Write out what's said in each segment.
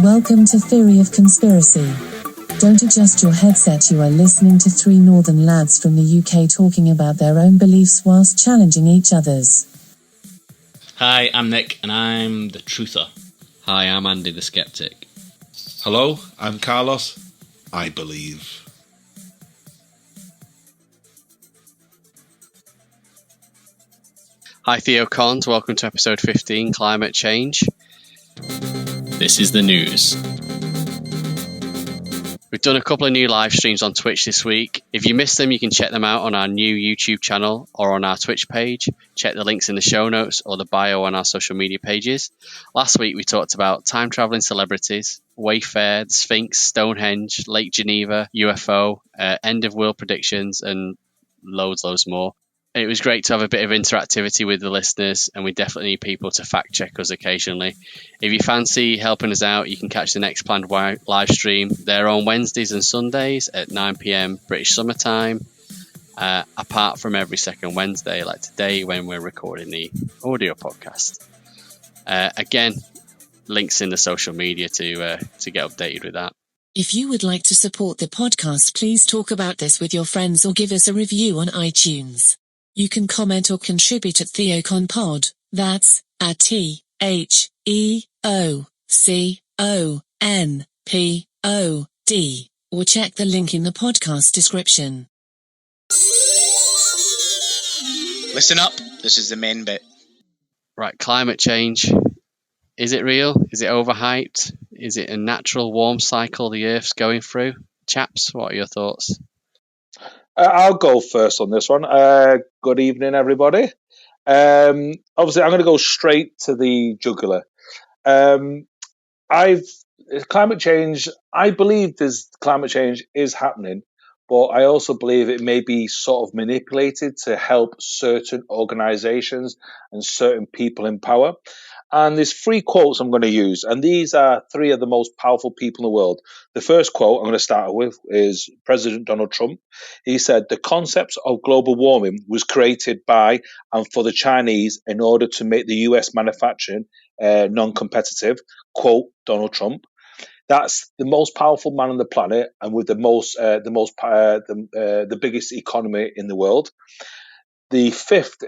Welcome to Theory of Conspiracy. Don't adjust your headset, you are listening to three northern lads from the UK talking about their own beliefs whilst challenging each other's. Hi, I'm Nick and I'm the truther. Hi, I'm Andy the Skeptic. Hello, I'm Carlos. I believe. Hi, TheoCons. Welcome to episode 15, Climate Change. This is the news. We've done a couple of new live streams on Twitch this week. If you missed them, you can check them out on our new YouTube channel or on our Twitch page. Check the links in the show notes or the bio on our social media pages. Last week, we talked about time-traveling celebrities, Wayfair, the Sphinx, Stonehenge, Lake Geneva, UFO, end-of-world predictions, and loads more. It was great to have a bit of interactivity with the listeners, and we definitely need people to fact check us occasionally. If you fancy helping us out, you can catch the next planned live stream. They're on Wednesdays and Sundays at 9 p.m. British Summer Time, apart from every second Wednesday, like today when we're recording the audio podcast. Again, links in the social media to get updated with that. If you would like to support the podcast, please talk about this with your friends or give us a review on iTunes. You can comment or contribute at TheoConPod, that's at TheoConPod, or check the link in the podcast description. Listen up, this is the main bit. Right, climate change. Is it real? Is it overhyped? Is it a natural warm cycle the Earth's going through? Chaps, what are your thoughts? I'll go first on this one. Good evening, everybody. Obviously, I'm going to go straight to the jugular. Climate change. I believe climate change is happening, but I also believe it may be sort of manipulated to help certain organisations and certain people in power. And there's three quotes I'm going to use, and these are three of the most powerful people in the world. The first quote I'm going to start with is President Donald Trump. He said, "The concept of global warming was created by and for the Chinese in order to make the US manufacturing non-competitive." Quote Donald Trump. That's the most powerful man on the planet, and with the biggest economy in the world. The fifth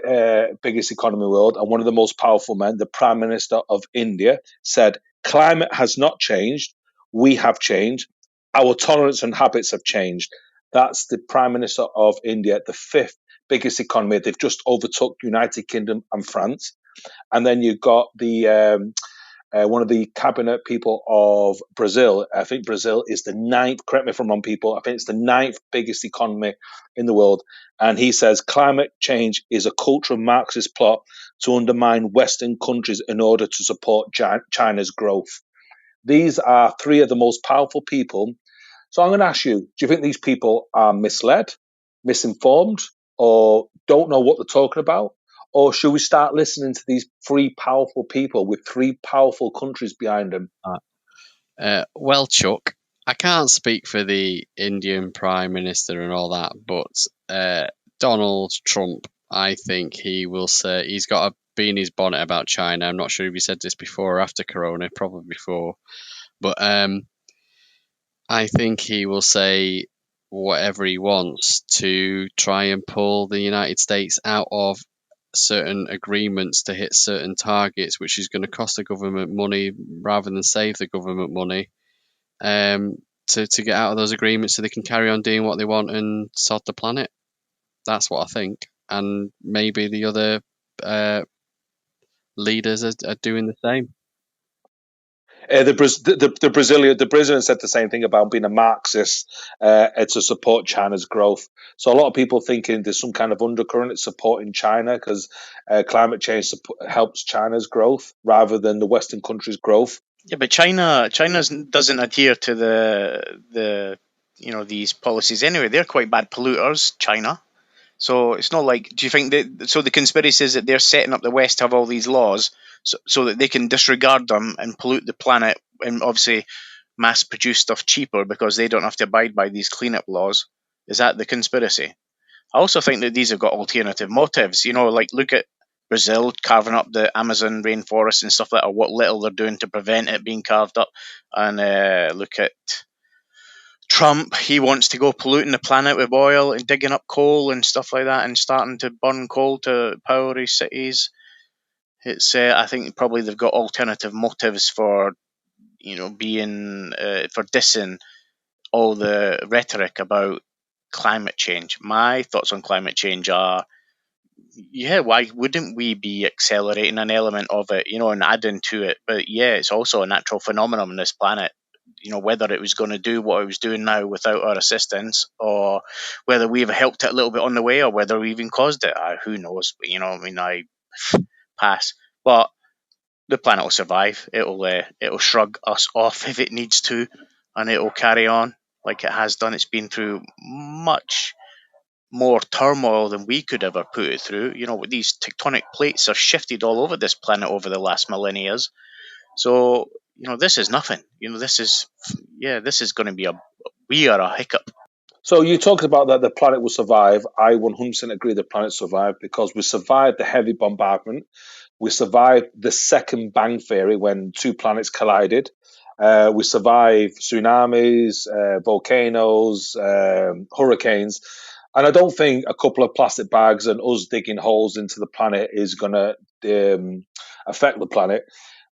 biggest economy in the world, and one of the most powerful men, the Prime Minister of India, said, "Climate has not changed. We have changed. Our tolerance and habits have changed." That's the Prime Minister of India, the fifth biggest economy. They've just overtook United Kingdom and France. And then you've got the one of the cabinet people of Brazil. I think Brazil is the ninth, correct me if I'm wrong, people, I think it's the ninth biggest economy in the world. And he says climate change is a cultural Marxist plot to undermine Western countries in order to support China's growth. These are three of the most powerful people. So I'm going to ask you, do you think these people are misled, misinformed, or don't know what they're talking about? Or should we start listening to these three powerful people with three powerful countries behind them? Well, Chuck, I can't speak for the Indian Prime Minister and all that, but Donald Trump, I think he will say he's got a bee in his bonnet about China. I'm not sure if he said this before or after Corona, probably before. But I think he will say whatever he wants to try and pull the United States out of certain agreements to hit certain targets, which is going to cost the government money rather than save the government money, to get out of those agreements so they can carry on doing what they want and sod the planet. That's what I think. And maybe the other leaders are doing the same. The Brazilian said the same thing about being a Marxist to support China's growth. So a lot of people thinking there's some kind of undercurrent supporting China because climate change helps China's growth rather than the Western countries' growth. Yeah, but China doesn't adhere to the these policies anyway. They're quite bad polluters, China. So it's not like, do you think that, so the conspiracy is that they're setting up the West to have all these laws so that they can disregard them and pollute the planet and obviously mass produce stuff cheaper because they don't have to abide by these cleanup laws? Is that the conspiracy? I also think that these have got alternative motives. Like look at Brazil carving up the Amazon rainforest and stuff like that, or what little they're doing to prevent it being carved up. And look at Trump. He wants to go polluting the planet with oil and digging up coal and stuff like that, and starting to burn coal to power his cities. It's I think probably they've got alternative motives for being for dissing all the rhetoric about climate change. My thoughts on climate change are, yeah, why wouldn't we be accelerating an element of it, and adding to it? But yeah, it's also a natural phenomenon on this planet. Whether it was going to do what it was doing now without our assistance, or whether we've helped it a little bit on the way, or whether we even caused it, who knows? But, I pass. But the planet will survive. It'll shrug us off if it needs to, and it'll carry on like it has done. It's been through much more turmoil than we could ever put it through. These tectonic plates are shifted all over this planet over the last millennia. So, this is nothing. This is going to be we are a hiccup. So you talked about that the planet will survive. I 100% agree the planet survived because we survived the heavy bombardment. We survived the second bang theory when two planets collided. We survived tsunamis, volcanoes, hurricanes. And I don't think a couple of plastic bags and us digging holes into the planet is going to affect the planet.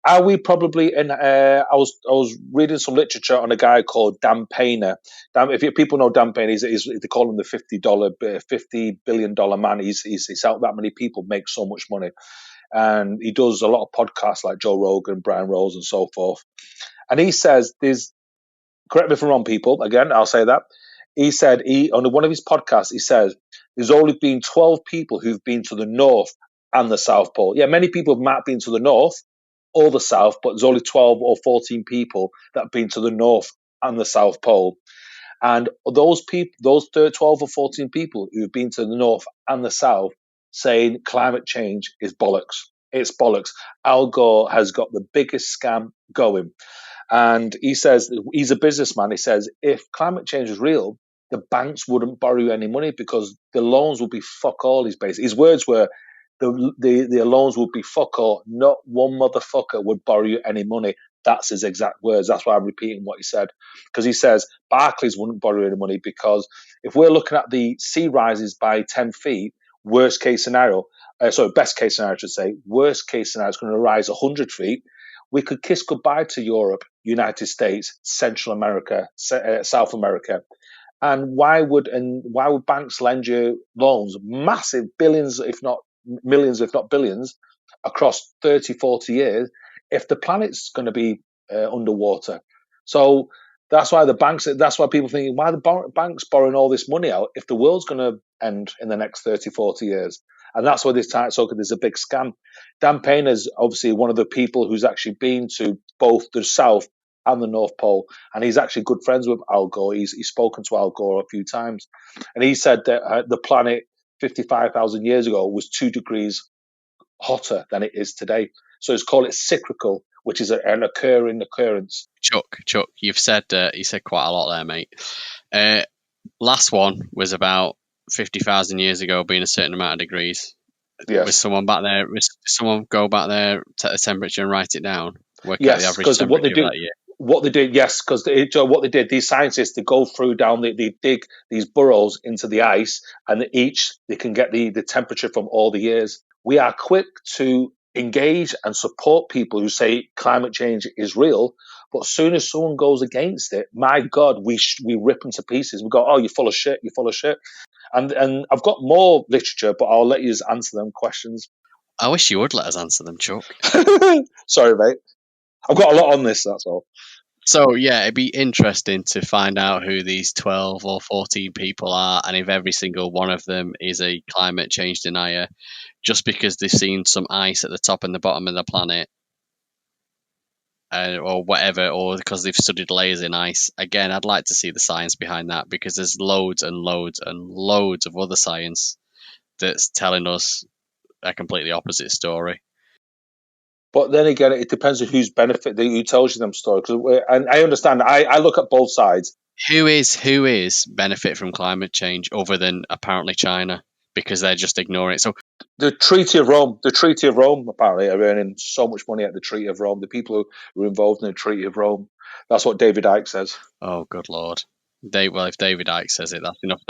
Are we probably in? I was reading some literature on a guy called Dan Painter. If people know Dan Painter, they call him the $50 billion man. He's helped that many people make so much money, and he does a lot of podcasts like Joe Rogan, Brian Rose, and so forth. And he says correct me if I'm wrong, people. Again, I'll say that. He said on one of his podcasts, he says there's only been 12 people who've been to the North and the South Pole. Yeah, many people have been to the North or the South, but there's only 12 or 14 people that have been to the North and the South Pole. And those 12 or 14 people who've been to the North and the South saying climate change is bollocks. It's bollocks. Al Gore has got the biggest scam going. And he says, he's a businessman. He says, if climate change is real, the banks wouldn't borrow you any money because the loans would be fuck all. His words were, the loans would be fuck all. Not one motherfucker would borrow you any money. That's his exact words. That's why I'm repeating what he said. Because he says Barclays wouldn't borrow any money because if we're looking at the sea rises by 10 feet, best case scenario, I should say, worst case scenario is going to rise 100 feet. We could kiss goodbye to Europe, United States, Central America, South America. And why would banks lend you loans, massive billions, if not millions, if not billions, across 30, 40 years, if the planet's going to be underwater? So that's why people think, why the banks borrowing all this money out if the world's going to end in the next 30, 40 years? And that's why there's a big scam. Dan Painter is obviously one of the people who's actually been to both the South and the North Pole, and he's actually good friends with Al Gore. He's spoken to Al Gore a few times, and he said that the planet 55,000 years ago was 2 degrees hotter than it is today. So it's called it cyclical, which is an occurring occurrence. Chuck, you said quite a lot there, mate. Last one was about 50,000 years ago being a certain amount of degrees. Yes. Was someone back there? Was someone go back there, take the temperature and write it down? Work out the average temperature what they do, of that year. What they did, yes, because what they did, these scientists, they go through they dig these burrows into the ice, and they can get the temperature from all the years. We are quick to engage and support people who say climate change is real, but as soon as someone goes against it, my God, we rip them to pieces. We go, oh, you're full of shit, you're full of shit. And I've got more literature, but I'll let you answer them questions. I wish you would let us answer them, Chuck. Sorry, mate. I've got a lot on this, that's all. So, yeah, it'd be interesting to find out who these 12 or 14 people are and if every single one of them is a climate change denier just because they've seen some ice at the top and the bottom of the planet or whatever, or because they've studied layers in ice. Again, I'd like to see the science behind that because there's loads and loads and loads of other science that's telling us a completely opposite story. But then again, it depends on who's benefit, who tells you them stories. And I understand. I look at both sides. Who is benefit from climate change other than apparently China because they're just ignoring it? So The Treaty of Rome. The Treaty of Rome apparently are earning so much money at the Treaty of Rome. The people who were involved in the Treaty of Rome. That's what David Icke says. Oh, good lord. If David Icke says it, that's enough.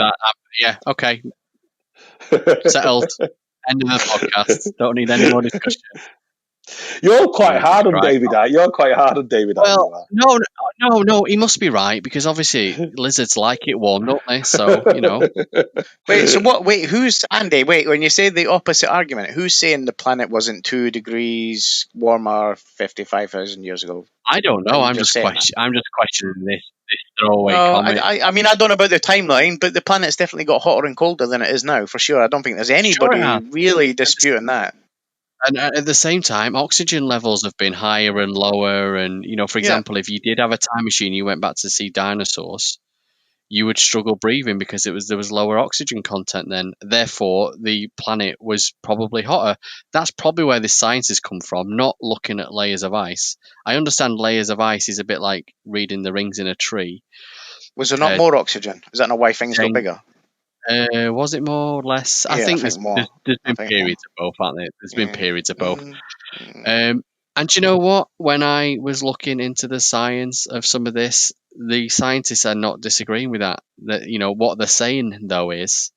Yeah, okay, settled. End of the podcast. Don't need any more discussion. You're quite Jesus hard on Christ. David Icke. You're quite hard on David Icke. You are. Well, no, he must be right because obviously lizards like it warm, don't they? So, Wait, so what? Wait, who's Andy? Wait, when you say the opposite argument, who's saying the planet wasn't 2 degrees warmer 55,000 years ago? I don't know. Are you I'm just just saying that? I'm just questioning this throwaway No, comment. I mean, I don't know about the timeline, but the planet's definitely got hotter and colder than it is now, for sure. I don't think there's anybody has. really disputing that. And at the same time, oxygen levels have been higher and lower. And, for example, if you did have a time machine, you went back to see dinosaurs, you would struggle breathing because there was lower oxygen content then. Therefore, the planet was probably hotter. That's probably where this science has come from, not looking at layers of ice. I understand layers of ice is a bit like reading the rings in a tree. Was there not more oxygen? Is that not why things got bigger? Was it more or less? Yeah, I think more. there's been periods of both, aren't there? There's been periods of both. Mm. And do you know what? When I was looking into the science of some of this, the scientists are not disagreeing with that. That what they're saying though is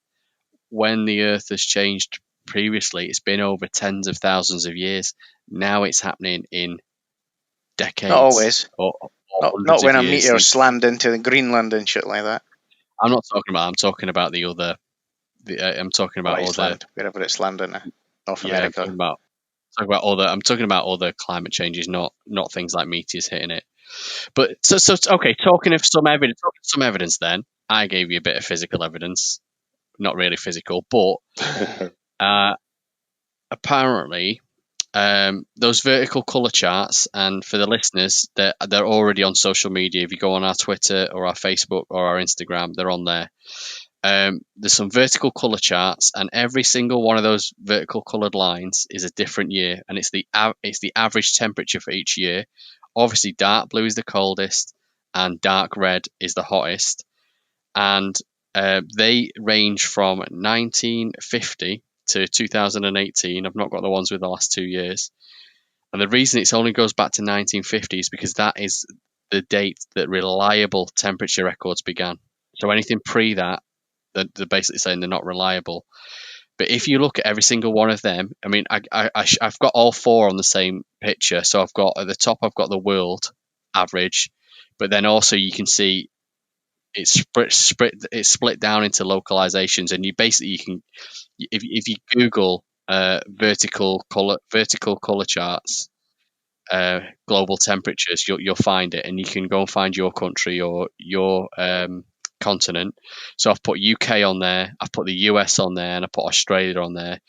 when the Earth has changed previously, it's been over tens of thousands of years. Now it's happening in decades. Not always. Or Not when a years. meteor slammed into Greenland and shit like that. I'm talking about the other. I'm talking about Iceland, wherever it slammed into North America. I'm talking about other climate changes, not things like meteors hitting it. But so okay. Talking of some evidence, then I gave you a bit of physical evidence, not really physical, but apparently those vertical color charts, and for the listeners, they're already on social media. If you go on our Twitter or our Facebook or our Instagram, they're on there. There's some vertical color charts, and every single one of those vertical colored lines is a different year, and it's the average temperature for each year. Obviously, dark blue is the coldest, and dark red is the hottest, and they range from 1950 to 2018. I've not got the ones with the last 2 years, and the reason it only goes back to 1950 is because that is the date that reliable temperature records began. So anything pre that, they're basically saying they're not reliable. But if you look at every single one of them, I mean, I've got all four on the same picture. So I've got at the top, I've got the world average, but then also you can see it's split down into localizations, and you can, if you Google vertical color charts, global temperatures, you'll find it, and you can go and find your country or your continent. So I've put UK on there, I've put the US on there, and I put Australia on there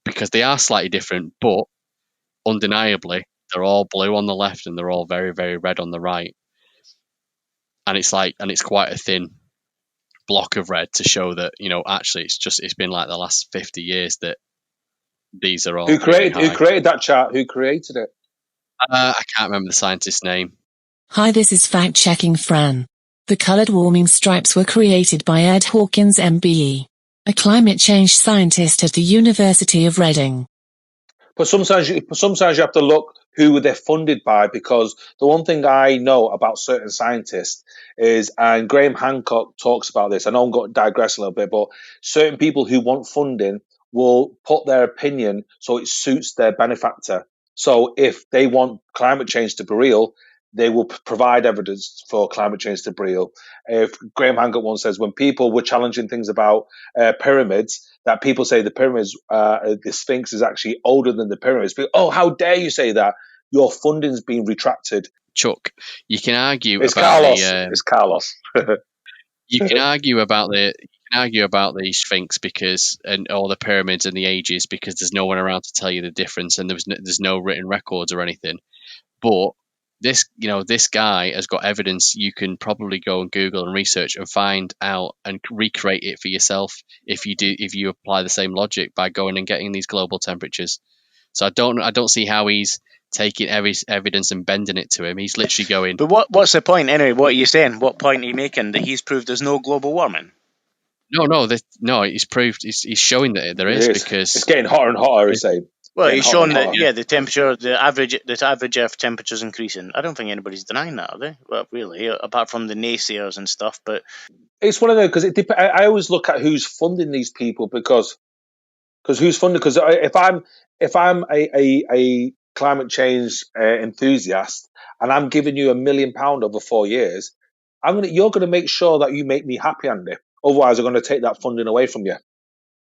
because they are slightly different, but undeniably they're all blue on the left and they're all very, very red on the right. And it's quite a thin block of red to show that actually it's been like the last 50 years that these are all. Who created that chart? Who created it? I can't remember the scientist's name. Hi, this is Fact Checking Fran. The colored warming stripes were created by Ed Hawkins MBE, a climate change scientist at the University of Reading. But sometimes you have to look who they're funded by, because the one thing I know about certain scientists is, and Graham Hancock talks about this, I know I'm going to digress a little bit, but certain people who want funding will put their opinion so it suits their benefactor. So if they want climate change to be real, they will provide evidence for climate change to be real. If Graham Hancock once says, when people were challenging things about pyramids, that people say the pyramids, the Sphinx is actually older than the pyramids. But, oh, how dare you say that? Your funding's been retracted. Chuck, you can argue it's about Carlos. It's Carlos. You can argue about the Sphinx or the pyramids and the ages because there's no one around to tell you the difference, and there's no written records or anything. But this guy has got evidence. You can probably go and Google and research and find out and recreate it for yourself if you apply the same logic by going and getting these global temperatures. So I don't see how he's taking every evidence and bending it to him. He's literally going. But what's the point anyway? What are you saying? What point are you making? That he's proved there's no global warming? No. He's proved. He's showing that there is because it's getting hotter and hotter. He's saying. Well, Getting he's hotter shown and that hotter. the temperature, the average Earth temperature is increasing. I don't think anybody's denying that, are they? Well, really, apart from the naysayers and stuff. But It's one of those because I always look at who's funding these people because who's funding? Because if I'm a climate change enthusiast and I'm giving you £1 million over 4 years, you're gonna make sure that you make me happy, Andy. Otherwise, I'm gonna take that funding away from you.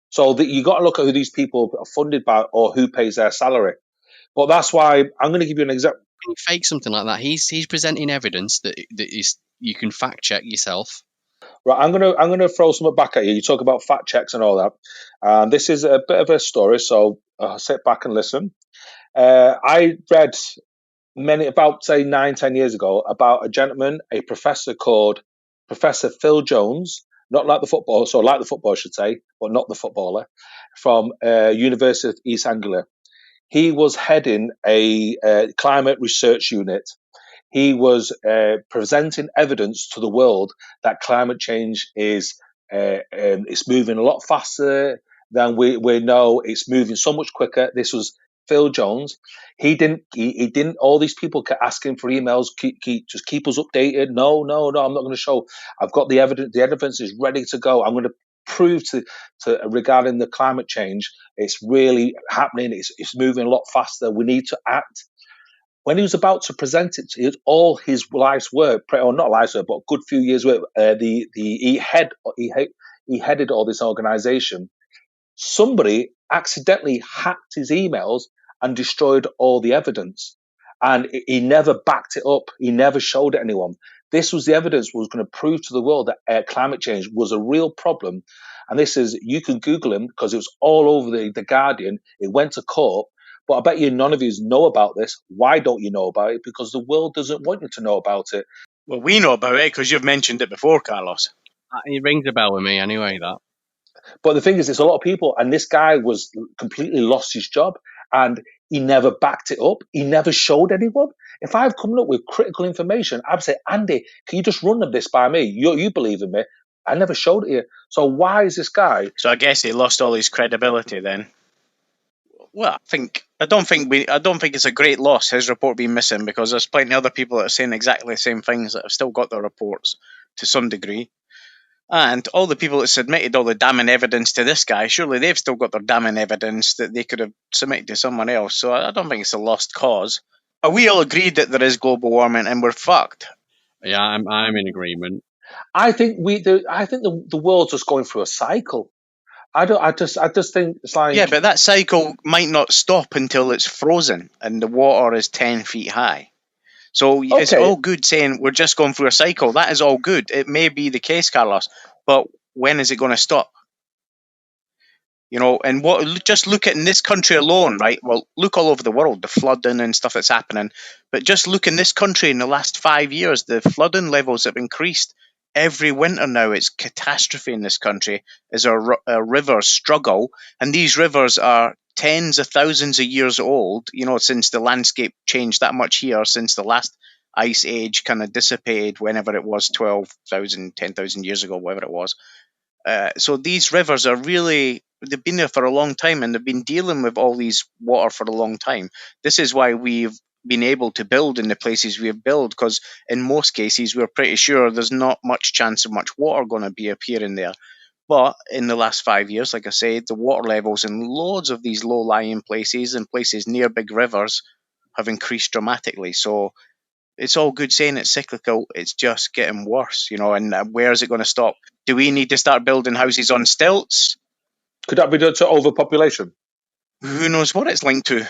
So you got to look at who these people are funded by or who pays their salary. But that's why I'm going to give you an example. Can you fake something like that? He's presenting evidence that is you can fact check yourself. Right, I'm gonna throw something back at you. You talk about fact checks and all that. This is a bit of a story, so sit back and listen. I read about say 9-10 years ago about a gentleman, a professor called Professor Phil Jones, not like the football, so like the football, I should say, but not the footballer, from University of East Anglia. He was heading a climate research unit. He was presenting evidence to the world that climate change is it's moving a lot faster than we know. It's moving so much quicker. This was Phil Jones. He didn't. All these people kept asking for emails. Just keep us updated. No. I'm not going to show. I've got the evidence. The evidence is ready to go. I'm going to prove to regarding the climate change. It's really happening. It's moving a lot faster. We need to act. When he was about to present it, it all his life's work, or not life's work, but a good few years' work. He headed all this organization. Somebody accidentally hacked his emails and destroyed all the evidence, and he never backed it up. He never showed it anyone. This was the evidence was going to prove to the world that climate change was a real problem. And this is, you can Google him because it was all over the Guardian. It went to court. But I bet you none of you know about this. Why don't you know about it? Because the world doesn't want you to know about it. well, we know about it because you've mentioned it before, Carlos. It rings a bell with me anyway. That. But the thing is, it's a lot of people, and this guy was completely lost his job, and he never backed it up. He never showed anyone. If I've come up with critical information, I'd say, Andy, can you just run this by me? You believe in me. I never showed it to you. So why is this guy? So I guess he lost all his credibility then. Well, I don't think it's a great loss, his report being missing, because there's plenty of other people that are saying exactly the same things that have still got their reports to some degree. And all the people that submitted all the damning evidence to this guy, surely they've still got their damning evidence that they could have submitted to someone else. So I don't think it's a lost cause. Are we all agreed that there is global warming and we're fucked? Yeah, I'm in agreement. I think the world's just going through a cycle. I just think it's like, yeah, but that cycle might not stop until it's frozen and the water is 10 feet high. So it's all good saying we're just going through a cycle. That is all good. It may be the case, Carlos, but when is it going to stop? You know, and just look at in this country alone, right? Well, look all over the world, the flooding and stuff that's happening. But just look in this country in the last 5 years, the flooding levels have increased. Every winter now, it's catastrophe in this country as our rivers struggle. And these rivers are tens of thousands of years old, you know, since the landscape changed that much here, since the last ice age kind of dissipated, whenever it was, 12,000, 10,000 years ago, whatever it was. So these rivers are really, they've been there for a long time and they've been dealing with all these water for a long time. This is why we've been able to build in the places we have built, because in most cases we're pretty sure there's not much chance of much water going to be appearing there. But in the last 5 years, like I said, the water levels in loads of these low-lying places and places near big rivers have increased dramatically. So it's all good saying it's cyclical. It's just getting worse, you know. And where is it going to stop? Do we need to start building houses on stilts? Could that be due to overpopulation? Who knows what it's linked to?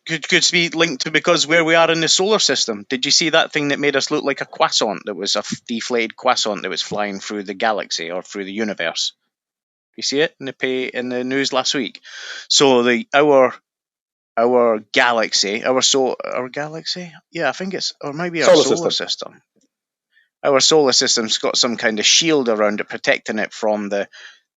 Could be linked to because where we are in the solar system. Did you see that thing that made us look like a croissant? That was a deflated croissant that was flying through the galaxy or through the universe. You see it in the news last week. So our galaxy, our galaxy, yeah, I think it's, or maybe our solar system. Our solar system's got some kind of shield around it, protecting it from the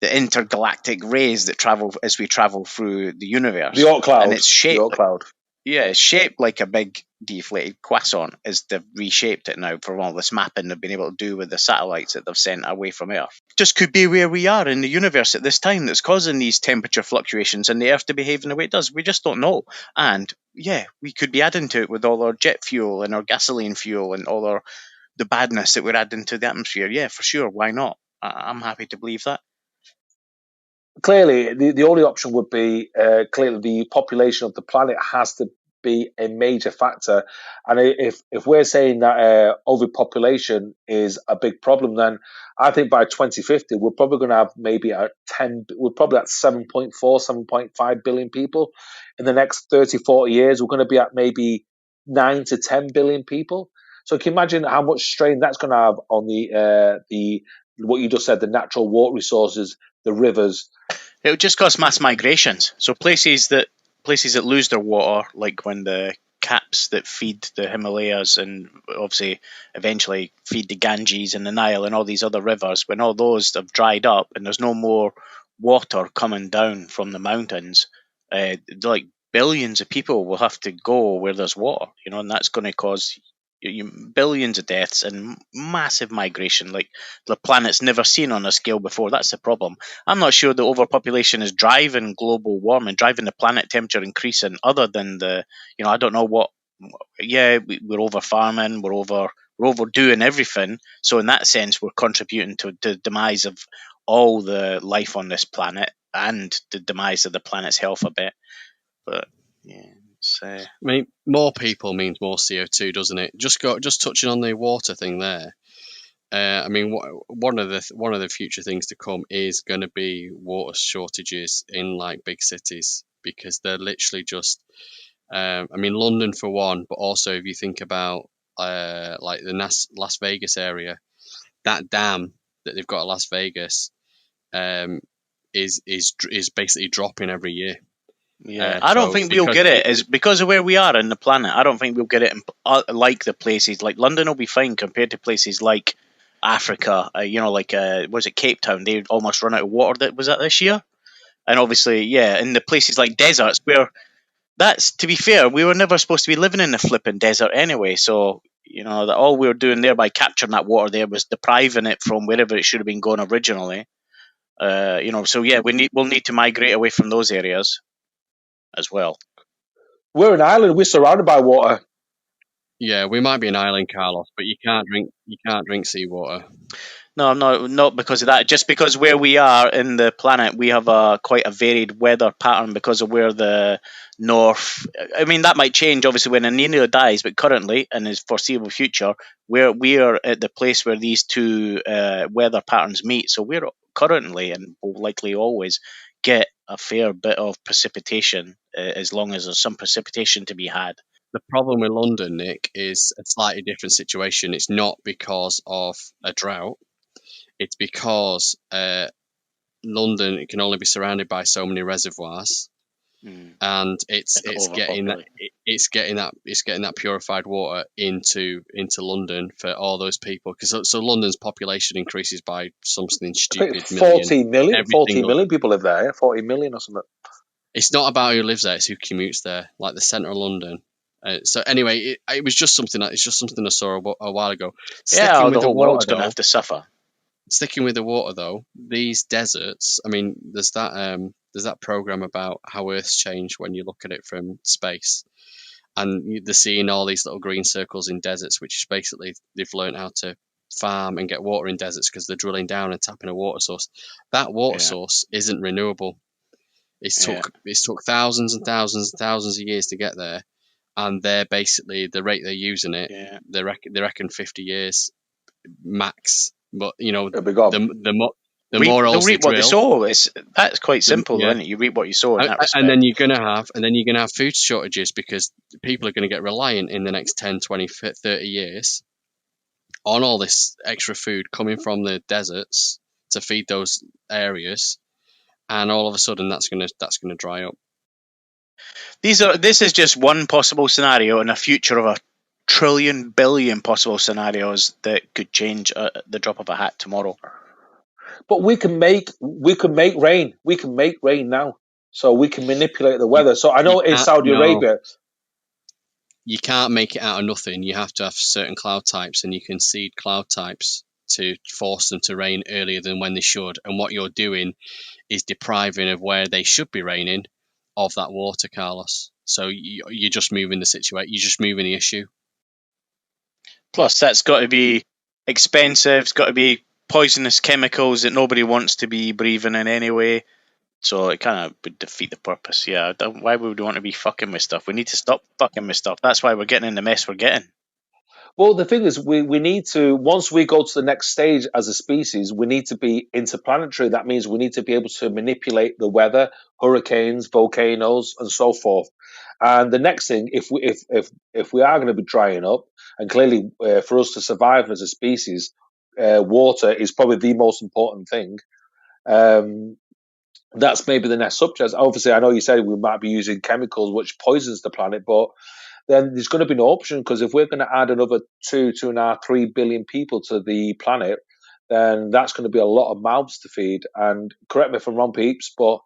intergalactic rays that travel as we travel through the universe. The Oort cloud. And it's shaped. The Oort cloud. Yeah, it's shaped like a big deflated croissant. Is they've reshaped it now from all this mapping they've been able to do with the satellites that they've sent away from Earth. Just could be where we are in the universe at this time that's causing these temperature fluctuations and the Earth to behave in the way it does. We just don't know. And yeah, we could be adding to it with all our jet fuel and our gasoline fuel and all our the badness that we're adding to the atmosphere. Yeah, for sure. Why not? I'm happy to believe that. Clearly, the only option would be clearly the population of the planet has to be a major factor. And if we're saying that overpopulation is a big problem, then I think by 2050 we're probably going to have maybe we're probably at 7.4, 7.5 billion people. In the next 30, 40 years, we're going to be at maybe 9 to 10 billion people. So can you imagine how much strain that's going to have on the what you just said, the natural water resources, the rivers. It would just cause mass migrations. So places that lose their water, like when the caps that feed the Himalayas and obviously eventually feed the Ganges and the Nile and all these other rivers, when all those have dried up and there's no more water coming down from the mountains, like billions of people will have to go where there's water, and that's going to cause billions of deaths and massive migration like the planet's never seen on a scale before. That's the problem. I'm not sure the overpopulation is driving global warming, driving the planet temperature increasing, other than I don't know what. Yeah, we're over farming, we're overdoing everything. So in that sense, we're contributing to the demise of all the life on this planet and the demise of the planet's health a bit. But yeah, I mean, more people means more CO2, doesn't it? Just touching on the water thing there. I mean, one of the future things to come is going to be water shortages in like big cities, because they're literally just. I mean, London for one, but also if you think about like the Las Vegas area, that dam that they've got at Las Vegas is basically dropping every year. Yeah, I don't think we'll get it is because of where we are in the planet. I don't think we'll get it like the places like London will be fine compared to places like Africa. Was it Cape Town? They almost run out of water. That was that this year, and obviously, yeah, in the places like deserts where that's to be fair, we were never supposed to be living in the flipping desert anyway. So that all we were doing there by capturing that water there was depriving it from wherever it should have been going originally. So yeah, we'll need to migrate away from those areas as well. We're an island. We're surrounded by water. Yeah, we might be an island, Carlos, but you can't drink seawater. No, I'm not because of that. Just because where we are in the planet, we have quite a varied weather pattern because of where the north. I mean, that might change obviously when El Nino dies, but currently in his foreseeable future, we are at the place where these two weather patterns meet. So we're currently and will likely always get a fair bit of precipitation as long as there's some precipitation to be had. The problem with London, Nick, is a slightly different situation. It's not because of a drought. It's because London can only be surrounded by so many reservoirs, and it's getting that purified water into London for all those people. Because so London's population increases by something stupid. 40 million people live there. 40 million or something. It's not about who lives there; it's who commutes there. Like the centre of London. So anyway, it was just something I saw a while ago. Yeah, the whole world's going to have to suffer. Sticking with the water though, these deserts. I mean, there's that program about how Earth's changed when you look at it from space, and they're seeing all these little green circles in deserts, which is basically they've learned how to farm and get water in deserts because they're drilling down and tapping a water source. That water source isn't renewable. It's took thousands and thousands and thousands of years to get there, and they're basically the rate they're using it. Yeah. They reckon 50 years max. But the more holes reap what they sow. That's quite simple, isn't it? You reap what you sow in that respect. And then you're gonna have food shortages because people are going to get reliant in the next 10, 20, 30 years on all this extra food coming from the deserts to feed those areas, and all of a sudden that's gonna dry up. This is just one possible scenario in a future of a trillion billion possible scenarios that could change the drop of a hat tomorrow. But we can make rain. We can make rain now, so we can manipulate the weather. So I know in Saudi Arabia, you can't make it out of nothing. You have to have certain cloud types, and you can seed cloud types to force them to rain earlier than when they should. And what you're doing is depriving of where they should be raining of that water, Carlos. So you're just moving the situation. You're just moving the issue. Plus, that's got to be expensive. It's got to be poisonous chemicals that nobody wants to be breathing in anyway. So it kind of would defeat the purpose. Yeah, why would we want to be fucking with stuff? We need to stop fucking with stuff. That's why we're getting in the mess we're getting. Well, the thing is, we need to, once we go to the next stage as a species, we need to be interplanetary. That means we need to be able to manipulate the weather, hurricanes, volcanoes, and so forth. And the next thing, if we are going to be drying up, and clearly for us to survive as a species, water is probably the most important thing. That's maybe the next subject. Obviously, I know you said we might be using chemicals which poisons the planet, but then there's going to be no option, because if we're going to add another 2.5, 3 billion people to the planet, then that's going to be a lot of mouths to feed. And correct me if I'm wrong, peeps, but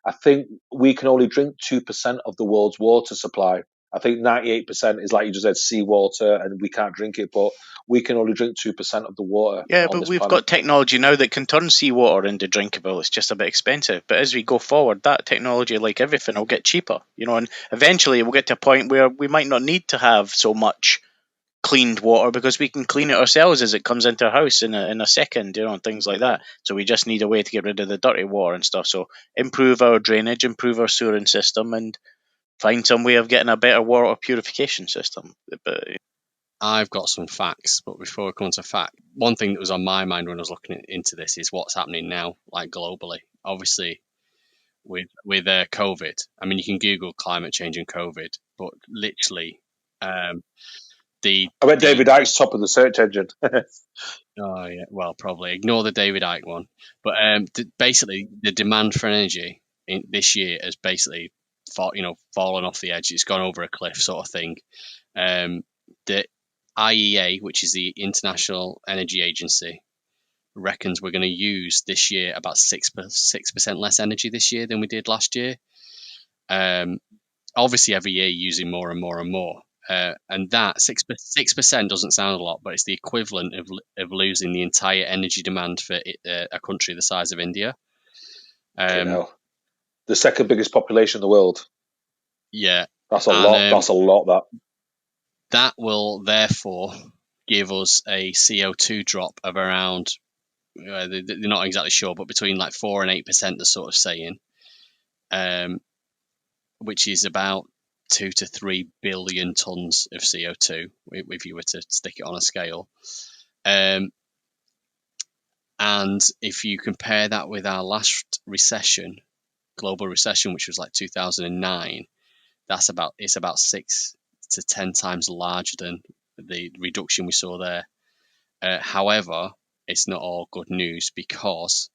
I think we can only drink 2% of the world's water supply. I think 98% is, like you just said, seawater, and we can't drink it, but we can only drink 2% of the water Yeah, on but this we've planet. got technology now that can turn seawater into drinkable. It's just a bit expensive. But as we go forward, that technology, like everything, will get cheaper. And eventually we'll get to a point where we might not need to have so much cleaned water, because we can clean it ourselves as it comes into our house in a second, and things like that. So we just need a way to get rid of the dirty water and stuff. So improve our drainage, improve our sewering system, and find some way of getting a better water purification system. But I've got some facts, but before we come to fact, one thing that was on my mind when I was looking into this is what's happening now, like globally. Obviously, with COVID, I mean, you can Google climate change and COVID, but literally, the I bet David Icke's top of the search engine. oh yeah, well, probably ignore the David Icke one, but basically, the demand for energy in this year has basically fallen off the edge. It's gone over a cliff, sort of thing. The IEA, which is the International Energy Agency, reckons we're going to use this year about 6% less energy this year than we did last year. Obviously, every year using more and more and more. And that 6% doesn't sound a lot, but it's the equivalent of losing the entire energy demand for a country the size of India. The second biggest population in the world. Yeah, that's a lot. That's a lot. That will therefore give us a CO2 drop of around. They're not exactly sure, but between like 4 and 8%, they're sort of saying, which is about 2 to 3 billion tons of CO2 if you were to stick it on a scale. And if you compare that with our last recession, global recession, which was like 2009, it's about 6 to 10 times larger than the reduction we saw there. However, it's not all good news, because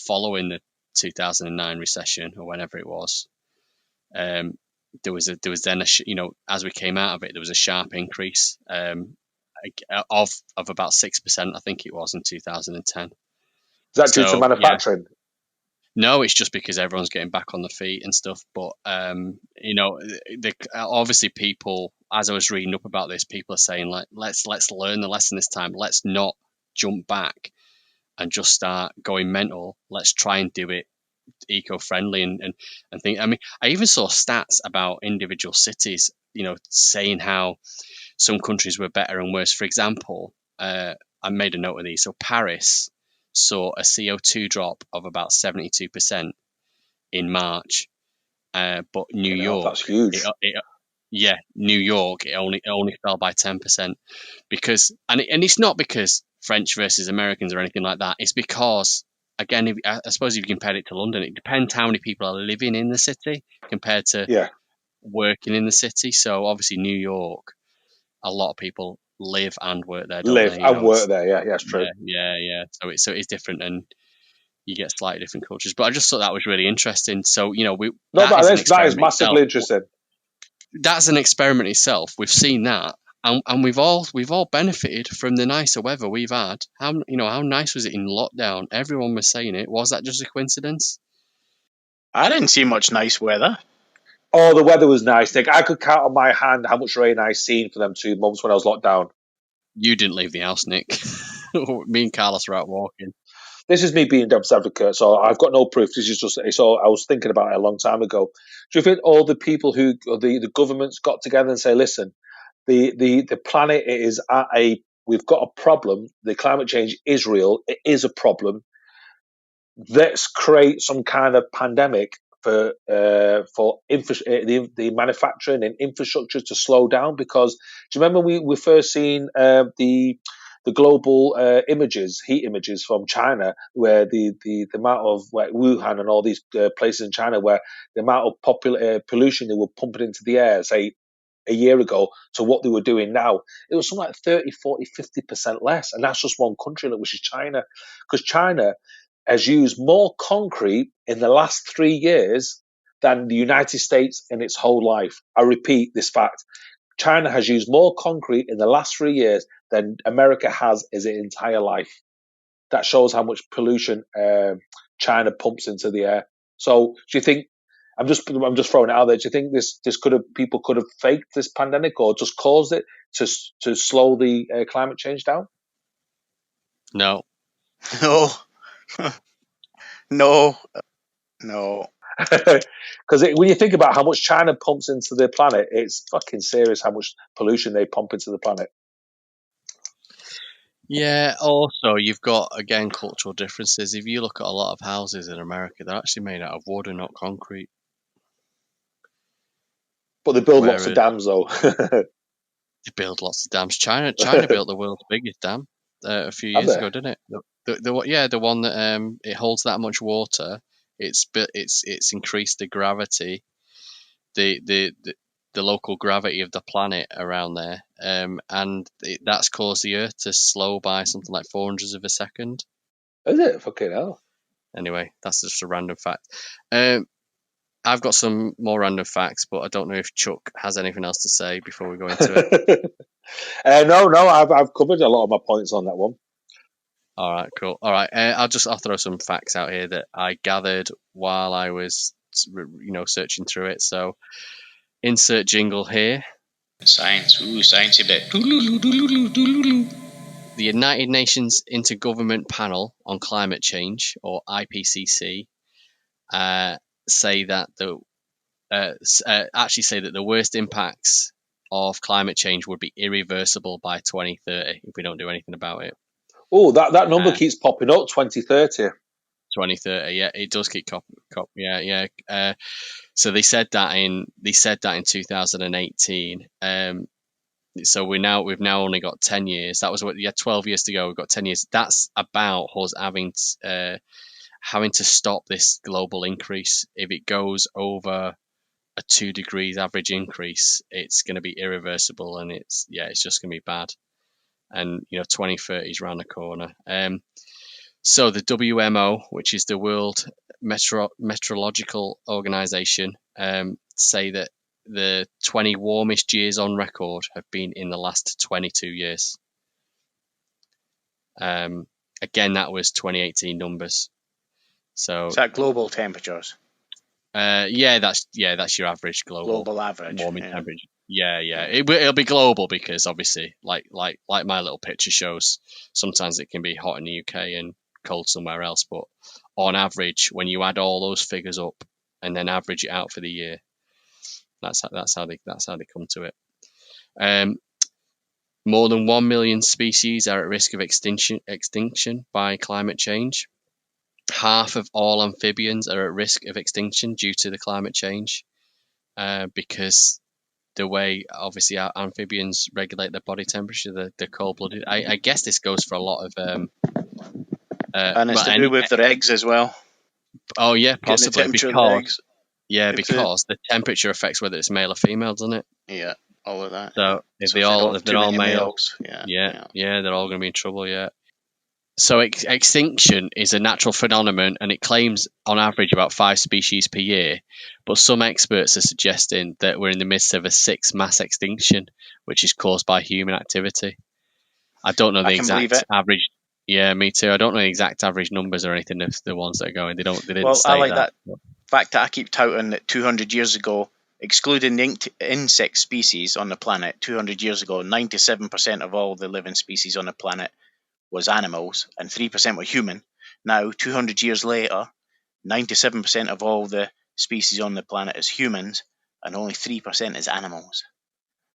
following the 2009 recession, or whenever it was, there was then as we came out of it, there was a sharp increase of about 6%, I think it was, in 2010. Is that due to manufacturing? Yeah. No, it's just because everyone's getting back on the feet and stuff. But obviously, people, as I was reading up about this, people are saying, like, let's learn the lesson this time. Let's not jump back and just start going mental. Let's try and do it eco-friendly and think. I mean, I even saw stats about individual cities, saying how some countries were better and worse. For example, I made a note of these. So Paris saw a CO2 drop of about 72% in March, but New York, that's huge. New York, it only fell by 10%, because and it's not because French versus Americans or anything like that. It's because, again, I suppose if you compare it to London, it depends how many people are living in the city compared to working in the city. So obviously New York, a lot of people live and work there, don't they? Work there, yeah, it's true. Yeah. So it's different, and you get slightly different cultures. But I just thought that was really interesting. So that is massively interesting. That's an experiment itself. We've seen that, and we've all benefited from the nicer weather we've had. How nice was it in lockdown? Everyone was saying it. Was that just a coincidence? I didn't see much nice weather. Oh, the weather was nice, Nick. I could count on my hand how much rain I seen for them 2 months when I was locked down. You didn't leave the house, Nick. Me and Carlos were out walking. This is me being devil's advocate, so I've got no proof. This is just so I was thinking about it a long time ago. Do you think all the people who the governments got together and say, listen, the planet is at we've got a problem. The climate change is real. It is a problem. Let's create some kind of pandemic for the manufacturing and infrastructure to slow down. Because do you remember we first seen the global heat images from China, where the amount of Wuhan and all these places in China, where the amount of pollution they were pumping into the air, say a year ago, to what they were doing now, it was something like 30, 40, 50% less. And that's just one country, which is China. Because China has used more concrete in the last 3 years than the United States in its whole life. I repeat this fact. China has used more concrete in the last 3 years than America has in its entire life. That shows how much pollution China pumps into the air. So do you think, I'm just throwing it out there, do you think people could have faked this pandemic or just caused it to slow the climate change down? No. No. No. No. Because when you think about how much China pumps into the planet, it's fucking serious how much pollution they pump into the planet. Yeah, also, you've got, again, cultural differences. If you look at a lot of houses in America, they're actually made out of wood and not concrete. But they build lots of dams, though. They build lots of dams. China built the world's biggest dam a few years ago, didn't it? The one that it holds that much water. It's increased the gravity, the local gravity of the planet around there, and that's caused the Earth to slow by something like 400 of a second. Is it? Fucking hell. Anyway, that's just a random fact. I've got some more random facts, but I don't know if Chuck has anything else to say before we go into it. No, I've covered a lot of my points on that one. All right, cool. All right, I'll throw some facts out here that I gathered while I was, searching through it. So, insert jingle here. Science, science a bit. The United Nations Intergovernment Panel on Climate Change, or IPCC, say that the worst impacts of climate change would be irreversible by 2030 if we don't do anything about it. Oh, that number keeps popping up. 2030. 2030, yeah, it does keep yeah. So they said that in 2018. So we've now only got 10 years. That was 12 years to go. We've got 10 years. That's about us having to stop this global increase. If it goes over a 2 degrees average increase, it's going to be irreversible, and it's just going to be bad. And 2030 is around the corner. So the WMO, which is the World Meteorological Organization, say that the 20 warmest years on record have been in the last 22 years. Again, that was 2018 numbers. So is that global temperatures? That's your average global average warming temperature. Yeah. It'll be global because obviously, like my little picture shows, sometimes it can be hot in the UK and cold somewhere else. But on average, when you add all those figures up and then average it out for the year, that's how they come to it. More than 1 million species are at risk of extinction by climate change. Half of all amphibians are at risk of extinction due to the climate change, because the way obviously our amphibians regulate their body temperature, they're cold-blooded. I guess this goes for a lot of and it's to do with their eggs as well. Oh yeah, possibly because the temperature affects whether it's male or female, doesn't it? Yeah, all of that. So if they're all males, they're all going to be in trouble. Yeah. So extinction is a natural phenomenon, and it claims on average about 5 species per year. But some experts are suggesting that we're in the midst of a 6th mass extinction, which is caused by human activity. I don't know the exact average. Yeah, me too. I don't know the exact average numbers or anything of the ones that are going. They didn't. Well, I like that fact that I keep touting that 200 years ago excluding the insect species on the planet 200 years ago, 97% of all the living species on the planet was animals and 3% were human. Now, 200 years later, 97% of all the species on the planet is humans and only 3% is animals.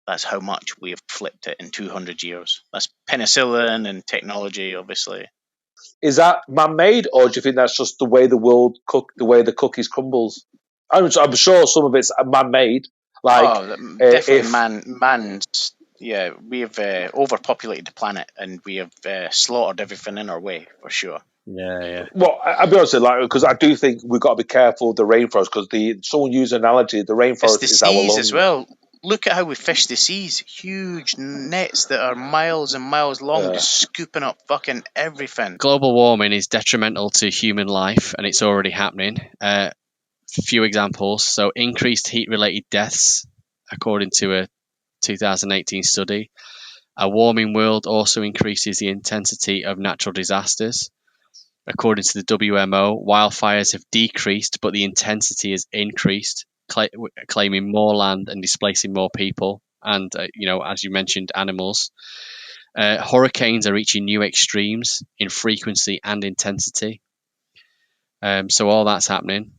That's how much we have flipped it in 200 years. That's penicillin and technology, obviously. Is that man-made, or do you think that's just the way the world the way the cookies crumbles? I'm sure some of it's man-made. Definitely man's. Yeah, we have overpopulated the planet, and we have slaughtered everything in our way, for sure. Yeah. Well, I'll be honest, because I do think we've got to be careful of the rainforest, because someone used an analogy, the rainforest it's is the our seas lungs. as well. Look at how we fish the seas. Huge nets that are miles and miles long, just scooping up fucking everything. Global warming is detrimental to human life, and it's already happening. Few examples. So increased heat-related deaths, according to a 2018 study. A warming world also increases the intensity of natural disasters. According to the WMO, wildfires have decreased, but the intensity has increased, claiming more land and displacing more people. And, as you mentioned, animals. Hurricanes are reaching new extremes in frequency and intensity. So all that's happening.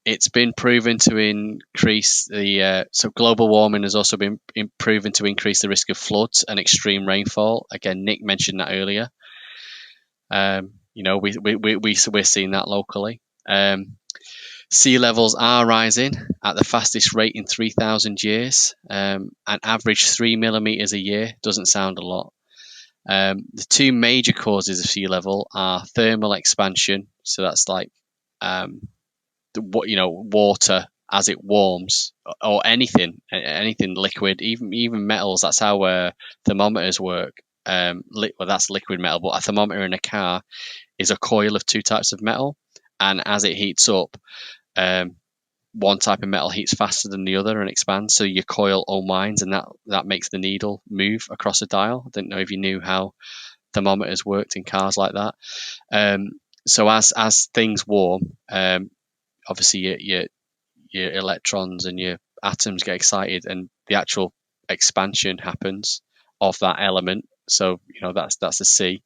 It's been proven to increase so global warming has also been proven to increase the risk of floods and extreme rainfall. Again, Nick mentioned that earlier. We're seeing that locally. Sea levels are rising at the fastest rate in 3,000 years. An average 3 millimeters a year doesn't sound a lot. The two major causes of sea level are thermal expansion. So that's like, water as it warms, or anything liquid, even metals. That's how thermometers work. That's liquid metal, but a thermometer in a car is a coil of two types of metal, and as it heats up, one type of metal heats faster than the other and expands, so your coil unwinds, and that makes the needle move across a dial. I didn't know if you knew how thermometers worked in cars like that. So as things warm, obviously your electrons and your atoms get excited, and the actual expansion happens of that element. So that's the sea,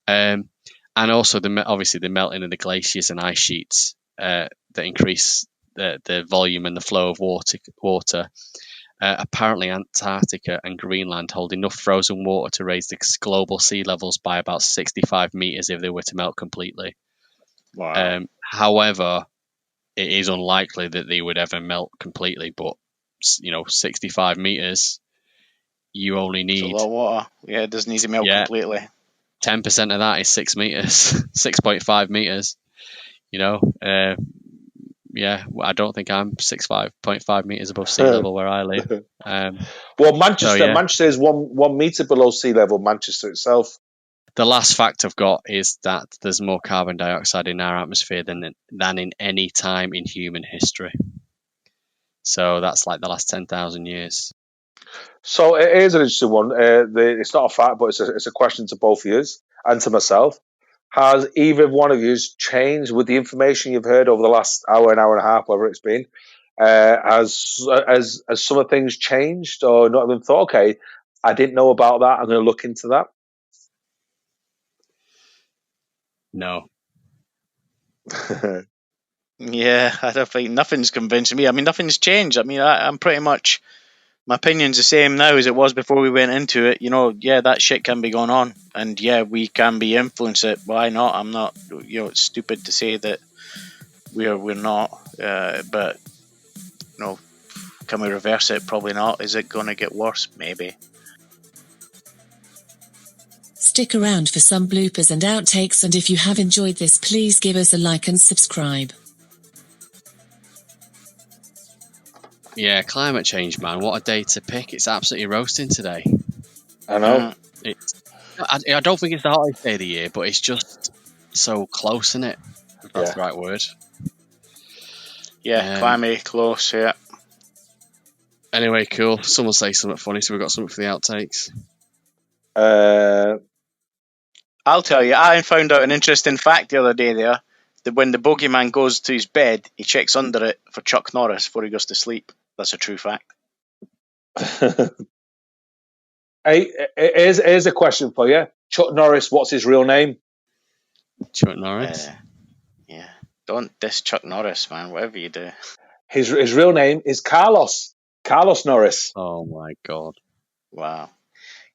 and also obviously the melting of the glaciers and ice sheets that increase the volume and the flow of water. Apparently, Antarctica and Greenland hold enough frozen water to raise the global sea levels by about 65 meters if they were to melt completely. Wow. However, it is unlikely that they would ever melt completely, but 65 meters, you only need a lot of water. Yeah, it doesn't need to melt completely. 10% of that is 6 meters, 6.5 meters. I don't think I'm 6.5 meters above sea level where I live. Well, Manchester is 1 meter below sea level. Manchester itself. The last fact I've got is that there's more carbon dioxide in our atmosphere than in any time in human history. So that's like the last 10,000 years. So it is an interesting one. It's not a fact, but it's a question to both of you and to myself. Has either one of you changed with the information you've heard over the last hour and a half, whatever it's been? Has some of things changed, or not even thought, okay, I didn't know about that, I'm going to look into that? No. Yeah, I don't think nothing's convincing me. I mean, nothing's changed. I mean, I'm pretty much, my opinion's the same now as it was before we went into it. Yeah, that shit can be going on, and yeah, we can be influenced. Why not? I'm not. It's stupid to say that we're not. But can we reverse it? Probably not. Is it going to get worse? Maybe. Stick around for some bloopers and outtakes, and if you have enjoyed this, please give us a like and subscribe. Yeah, climate change, man. What a day to pick. It's absolutely roasting today. I know. I don't think it's the hottest day of the year, but it's just so close, isn't it? If that's the right word. Yeah, climate close, yeah. Anyway, cool. Someone say something funny, so we've got something for the outtakes. I'll tell you, I found out an interesting fact the other day there. when the bogeyman goes to his bed, he checks under it for Chuck Norris before he goes to sleep. That's a true fact. Hey, here's a question for you. Chuck Norris, what's his real name? Chuck Norris. Yeah. Don't diss Chuck Norris, man. Whatever you do. His real name is Carlos. Carlos Norris. Oh my god. Wow.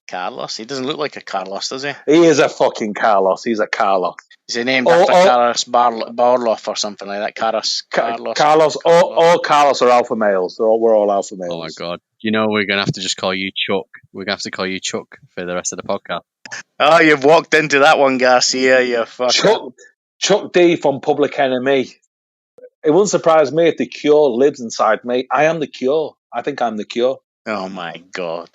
Carlos? He doesn't look like a Carlos, does he? He is a fucking Carlos. He's a Carlos. Is he named after Carlos Barloff or something like that? Carlos. All Carlos are alpha males. We're all alpha males. Oh my god. You know we're going to have to just call you Chuck. We're going to have to call you Chuck for the rest of the podcast. Oh, you've walked into that one, Garcia, you fucker. Chuck D from Public Enemy. It wouldn't surprise me if the Cure lives inside me. I am the Cure. I think I'm the Cure. Oh my god.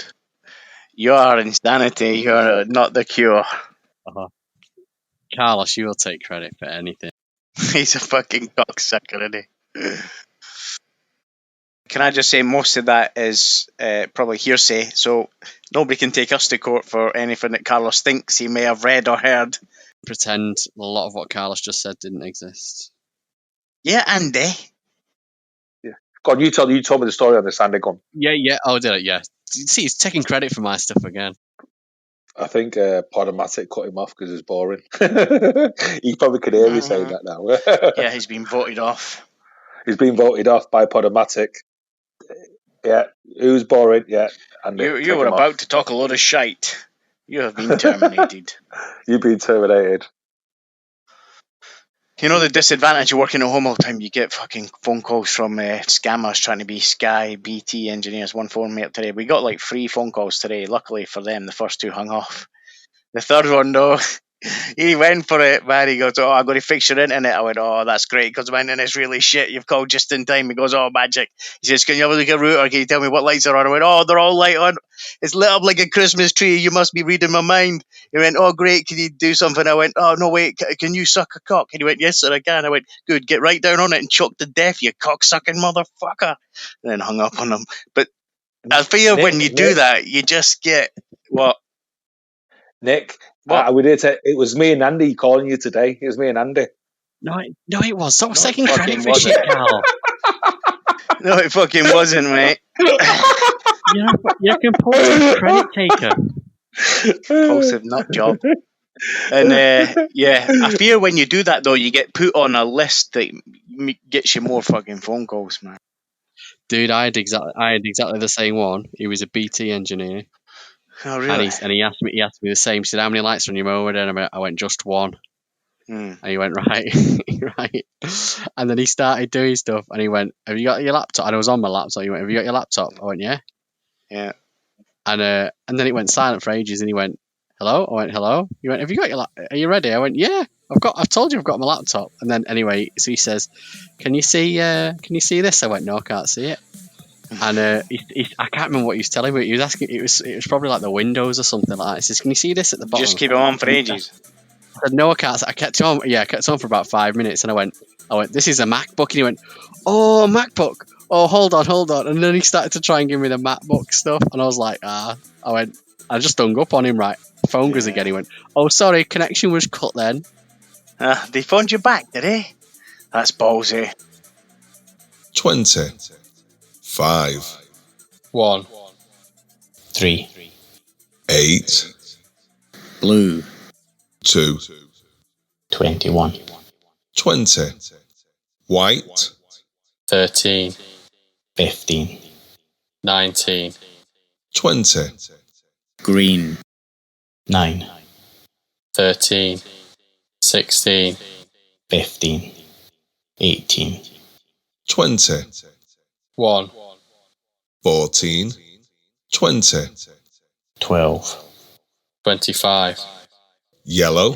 You are insanity. You're not the Cure. Carlos, you will take credit for anything. He's a fucking cocksucker, isn't he? Can I just say most of that is probably hearsay, so nobody can take us to court for anything that Carlos thinks he may have read or heard. Pretend a lot of what Carlos just said didn't exist. Yeah, Andy. Yeah. God, you told me the story on this, Andy. Go on. Yeah. Oh, did it? Yeah. See, he's taking credit for my stuff again. I think Podomatic cut him off because it's boring. He probably could hear me saying that now. Yeah, he's been voted off. He's been voted off by Podomatic. Yeah, who's boring? Yeah, and you were about to talk a lot of shite. You have been terminated. You've been terminated. You know the disadvantage of working at home all the time? You get fucking phone calls from scammers trying to be Sky, BT engineers. One phone me up today. We got like 3 phone calls today. Luckily for them, the first 2 hung off. The third one, though, he went for it, man. He goes, "Oh, I'm going to fix your internet." I went, "Oh, that's great, because my internet's really shit. You've called just in time." He goes, "Oh, magic." He says, "Can you have a look at router? Can you tell me what lights are on?" I went, "Oh, they're all light on. It's lit up like a Christmas tree. You must be reading my mind." He went, "Oh, great. Can you do something?" I went, "Oh, no, wait. Can you suck a cock?" And he went, "Yes, sir, I can." I went, "Good. Get right down on it and choke to death, you cock-sucking motherfucker." And then hung up on him. But I feel when you do that, you just get what? Nick, we did say it was me and Andy calling you today. It was me and Andy. No, it was. Stop taking credit for shit, Carl. No, it fucking wasn't, mate. You're a compulsive credit taker. Compulsive nut job. And I fear when you do that, though, you get put on a list that gets you more fucking phone calls, man. Dude, I had exactly the same one. He was a BT engineer. Oh, really? And he asked me the same. He said, "How many lights are on your mower?" And I went, "Just one." And he went, "Right." Right. And then he started doing stuff, and he went, "Have you got your laptop?" And I was on my laptop. He went, "Have you got your laptop?" I went, "Yeah." Yeah. And then it went silent for ages, and he went, "Hello?" I went, "Hello?" He went, "Have you got your Are you ready?" I went, "Yeah. I've told you I've got my laptop." And then anyway, so he says, Can you see this?" I went, "No, I can't see it." And I can't remember what he was telling me. He was asking. It was probably like the Windows or something like that. He says, "Can you see this at the bottom?" Just keep it on for ages. I said, "No, I can't." I kept on. Yeah, I kept on for about 5 minutes, and I went, "This is a MacBook." And he went, "Oh, MacBook. Oh, hold on." And then he started to try and give me the MacBook stuff, and I was like, I just hung up on him. Right, phone goes again. He went, "Oh, sorry, connection was cut then." They phoned you back, did he? That's ballsy. 20. 5. 1. 3. 8. Blue. 2. 21. 20. White. 13. 15. 19. 20. Green. 9. 13. 16. 15. 18. 20. 1. 14. 20. 12. 25. Yellow.